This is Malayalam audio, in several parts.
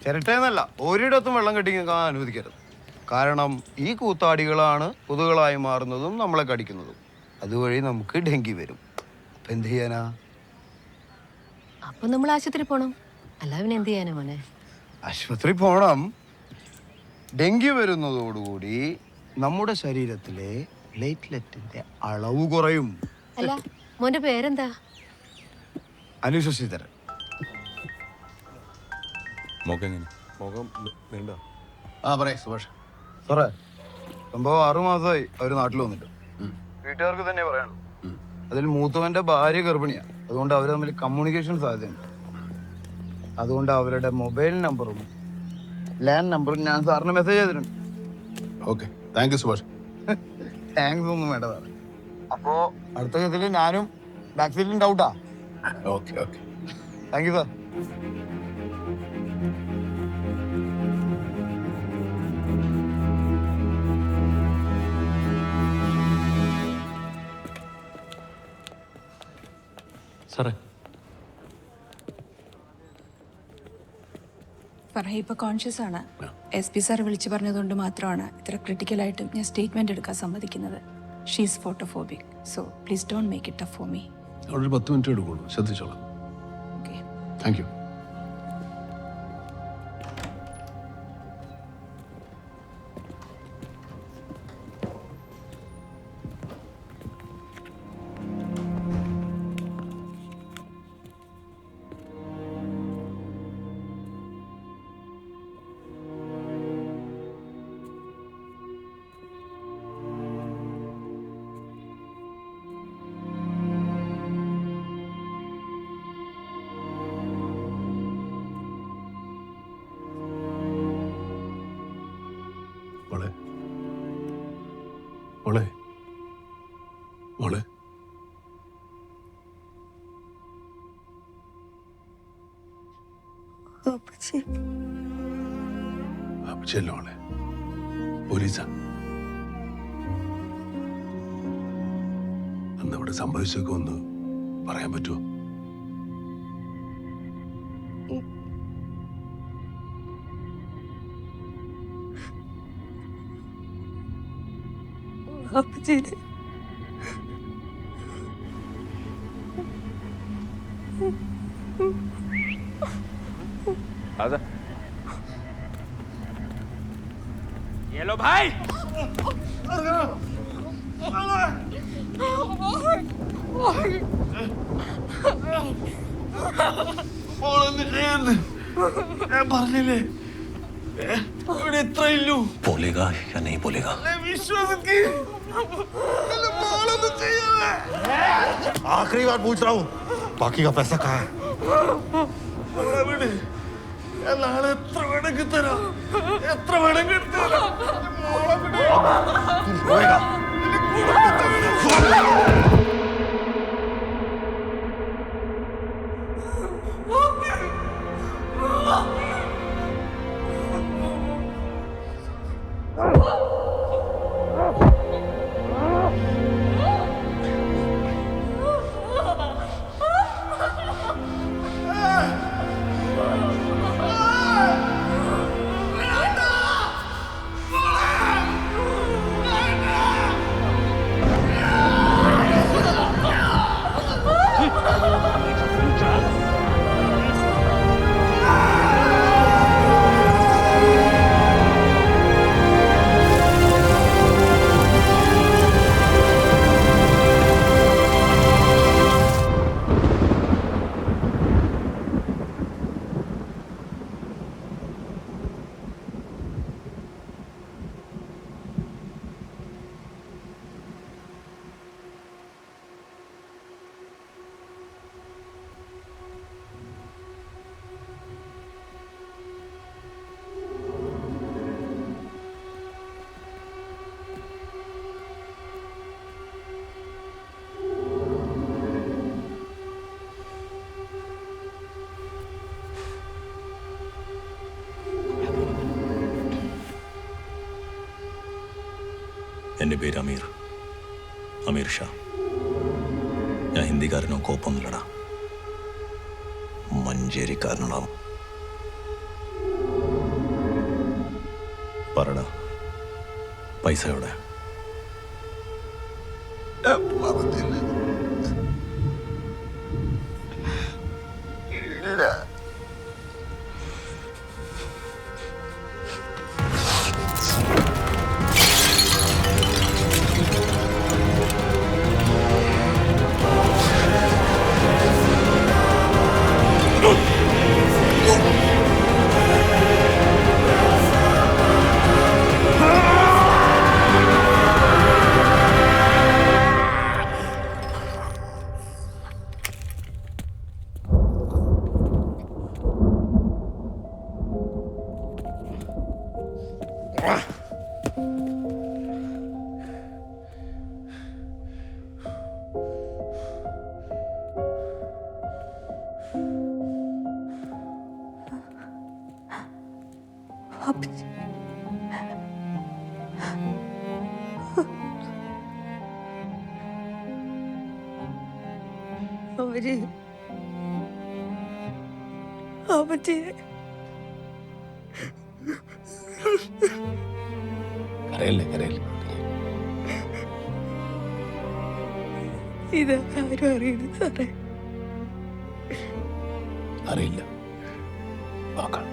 ചിരട്ടയെന്നല്ല ഒരിടത്തും വെള്ളം കെട്ടി നിൽക്കാൻ അനുവദിക്കരുത്. കാരണം ഈ കൂത്താടികളാണ് കൊതുകളായി മാറുന്നതും നമ്മളെ കടിക്കുന്നതും. അതുവഴി നമുക്ക് ഡെങ്കി വരും. അപ്പൊ എന്ത് ചെയ്യാനാ? അപ്പൊ നമ്മൾ ആശുപത്രി പോണം. അല്ല പിന്നെ എന്ത് ചെയ്യാനാ മോനെ? ആശുപത്രി പോണം. ഡെങ്കി വരുന്നതോടുകൂടി നമ്മുടെ ശരീരത്തിലെ പ്ലേറ്റ്ലെറ്റിന്റെ അളവ് കുറയും. അല്ല മോന്റെ പേരെന്താ? അനുശ്വസിതരൻ. പറയേ സുഭാഷ്. സാറേ, സംഭവം 6 മാസമായി അവര് നാട്ടിൽ വന്നിട്ട്. വീട്ടുകാർക്ക് തന്നെ പറയാനുള്ളൂ. അതിൽ മൂത്തവന്റെ ഭാര്യ ഗർഭിണിയാണ്. അതുകൊണ്ട് അവർ തമ്മിൽ കമ്മ്യൂണിക്കേഷൻ സാധ്യതയുണ്ട്. അതുകൊണ്ട് അവരുടെ മൊബൈൽ നമ്പറും ലാൻഡ് നമ്പറും ഞാൻ സാറിന് മെസ്സേജ് ചെയ്തിട്ടുണ്ട്. Okay, thank you Subhash. Thanks ഒന്നും വേണ്ട സാറേ. അപ്പോ അടുത്ത കേസിൽ ഞാനും ബാക്ക് സീറ്റിലും ഡൗട്ടാ. Okay okay, thank you sir. സാറേ, ഫർഹ ഇപ്പോൾ കോൺഷ്യസ് ആണ്. SP സാർ വിളിച്ചു പറഞ്ഞതുകൊണ്ട് മാത്രമാണ് ഇത്ര ക്രിട്ടിക്കലായിട്ടും ഞാൻ സ്റ്റേറ്റ്മെന്റ് എടുക്കാൻ സമ്മതിക്കുന്നത്. She's photophobic, so please don't make it tough for me. അവിടെ 10 മിനിറ്റ് എടുക്കുള്ളൂ, ശ്രദ്ധിച്ചോളാം. Okay, thank you. മോളെ മോളെ മോളെ അപ്പച്ചല്ലോ മോളെ. പോലീസാ അന്ന് അവിടെ സംഭവിച്ചൊക്കെ ഒന്ന് പറയാൻ പറ്റുമോ? आजा। ये लो भाई। बोलेगा या नहीं बोलेगा? आखिरी बार पूछ रहा हूँ, बाकी का पैसा कहाँ है? എൻ്റെ പേര് അമീർ ഷാ. ഞാൻ ഹിന്ദിക്കാരനോ കോപ്പൊന്നുമില്ലടാ, മഞ്ചേരിക്കാരനാണ്. പറടാ, പൈസ എവിടെ? കരയല്ലേ കരയല്ലേ. ഇത് ആരും അറിയുന്നു സാറേ. അറിയില്ല, നോക്കാം.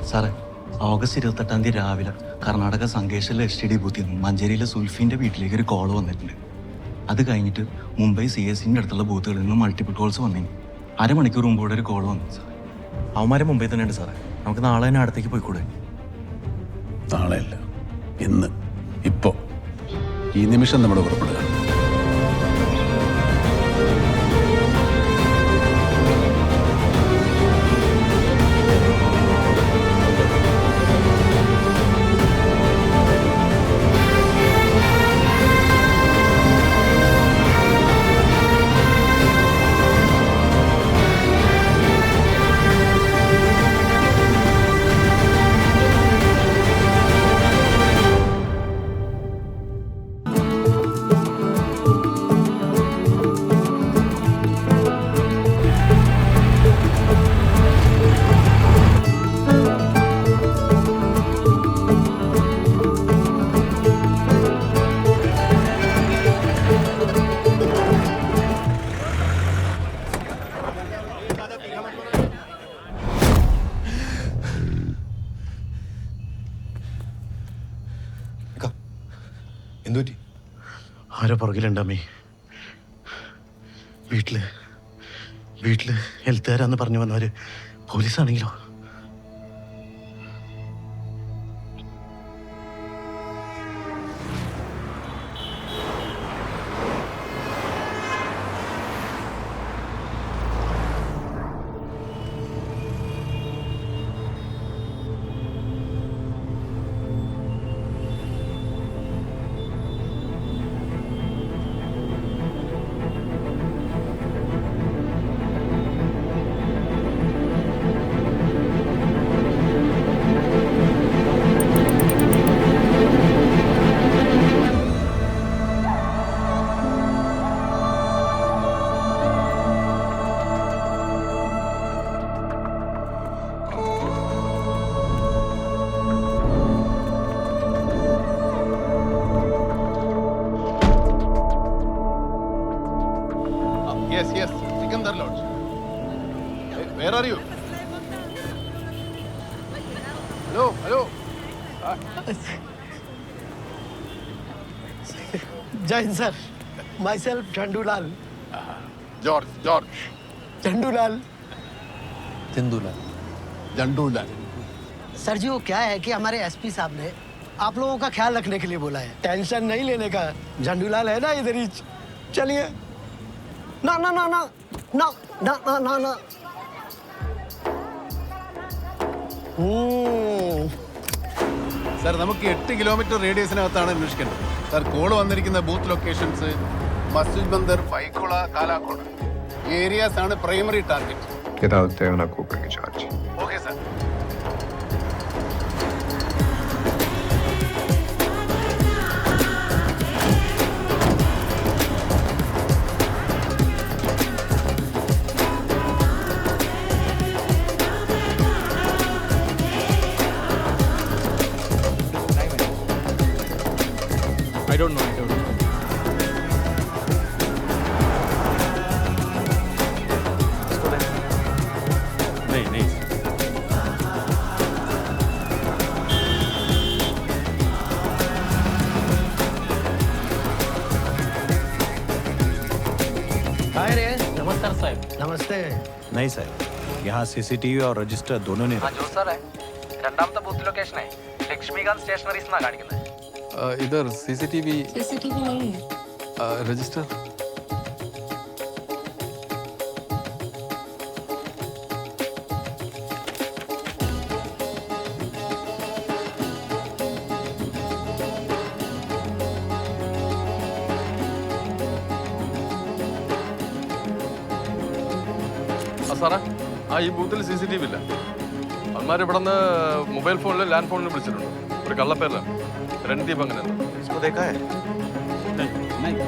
സാറേ, ഓഗസ്റ്റ് 28 രാവിലെ കർണാടക സംഘേശ്വരിലെ STD ബൂത്തിൽ നിന്ന് മഞ്ചേരിയിലെ സുൽഫിൻ്റെ വീട്ടിലേക്ക് ഒരു കോൾ വന്നിട്ടുണ്ട്. അത് കഴിഞ്ഞിട്ട് മുംബൈ CSന്റെ അടുത്തുള്ള ബൂത്തുകളിൽ നിന്ന് മൾട്ടിപ്പിൾ കോൾസ് വന്നിരുന്നു. അരമണിക്കൂർ മുമ്പോടെ ഒരു കോൾ വന്നു സാർ. അവന്മാരെ മുംബൈ തന്നെ ഉണ്ട് സാറേ. നമുക്ക് നാളെ തന്നെ അടുത്തേക്ക് പോയിക്കൂടെ? നാളെയല്ല, ഇന്ന്, ഇപ്പോ, ഈ നിമിഷം നമ്മൾ പുറപ്പെടുക. എന്തുപറ്റി? ആരോ പുറകിലുണ്ടമ്മേ. വീട്ടില് ഹെൽത്തുകാരാന്ന് പറഞ്ഞു വന്നവര് പോലീസാണെങ്കിലോ? Yes, Sikandar Lodge. Hey, where are you? Hello. Jain sir, myself Jandulal. George. Jandulal. Sir ji, वो क्या है कि हमारे SP साहब ने आप लोगों का ख्याल रखने के लिए बोला है, टेंशन नहीं लेने का। झंडूलाल है ना इधर ही, चलिए। ना ना ना ना ना ना ना ना ना സാർ, നമുക്ക് 8 കിലോമീറ്റർ റേഡിയസിനകത്താണ് അന്വേഷിക്കേണ്ടത്. സാർ, കോള് വന്നിരിക്കുന്ന ബൂത്ത് ലൊക്കേഷൻസ് മസ്ജിദ് ബന്ദർ പൈക്കുള കാലാക്കോട് ഏരിയാസ് ആണ് primary target. Okay sir. I don't know. नहीं. हाय रे नमस्कार साहेब. नमस्ते. नहीं साहब, यहाँ सीसीटीवी और रजिस्टर दोनों ने ആ ജോസ് സാറേ, രണ്ടാമത്തെ ബൂത്ത് ലൊക്കേഷനെ ലക്ഷ്മികാന്ത് സ്റ്റേഷനറീസ് എന്നാണ് കാണിക്കുന്നത്. इधर सीसीटीवी CCTV नहीं है. रजिस्टर. സാറേ, ഈ ബൂത്തിൽ CCTV ഇല്ല. അന്മാർ ഇവിടെ നിന്ന് മൊബൈൽ ഫോണിൽ ലാൻഡ് ഫോണിൽ വിളിച്ചിട്ടുണ്ട്. ഒരു കള്ളപ്പേരിലാണ് രൺദീപ്. അങ്ങനെ इसको देखा है? नहीं देखा.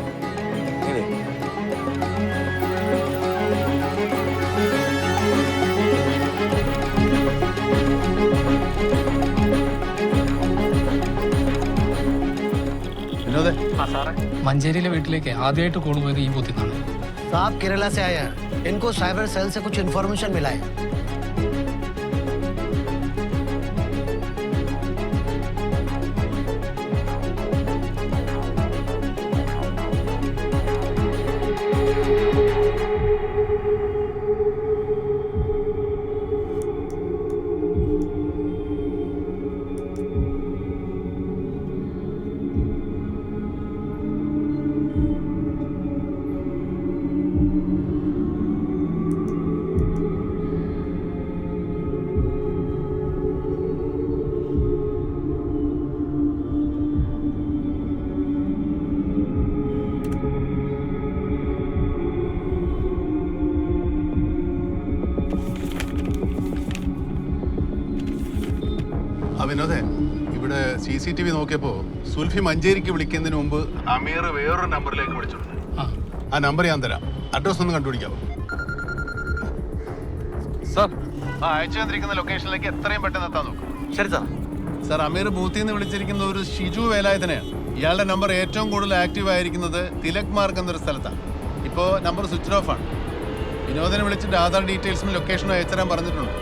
വിനോദേ, ആ സാറേ, മഞ്ചേരിയിലെ വീട്ടിലേക്ക് ആദ്യമായിട്ട് കോൾ പോയത് ഈ ബൂത്തിൽ നിന്നാണ്. साहब केरला से आए हैं. इनको साइबर सेल से कुछ इन्फॉर्मेशन मिला है. വിനോദേ, ഇവിടെ CCTV നോക്കിയപ്പോ സുൽഫി മഞ്ചേരിക്ക് വിളിക്കുന്നതിന് മുമ്പ് അമീർ വേറൊരു നമ്പറിലേക്ക് വിളിച്ചിട്ടുണ്ട്. ആ നമ്പർ ഞാൻ തരാം. അഡ്രസ് ഒന്ന് കണ്ടുപിടിക്കാമോ? സാർ, അയച്ചു തന്നിരിക്കുന്ന ലൊക്കേഷനിലേക്ക് എത്രയും പെട്ടെന്ന് എത്താൻ നോക്കും. ശരി സാർ. സാർ, അമീർ ബൂത്തിൽ നിന്ന് വിളിച്ചിരിക്കുന്ന ഒരു ഷിജു വേലായുധനെയാണ്. ഇയാളുടെ നമ്പർ ഏറ്റവും കൂടുതൽ ആക്റ്റീവ് ആയിരിക്കുന്നത് തിലക് മാർഗ് എന്നൊരു സ്ഥലത്താണ്. ഇപ്പോൾ നമ്പർ സ്വിച്ച് ഓഫ് ആണ്. വിനോദനെ വിളിച്ചിട്ട് ആധാർ ഡീറ്റെയിൽസും ലൊക്കേഷനും അയച്ചുതരാൻ പറഞ്ഞിട്ടുണ്ട്.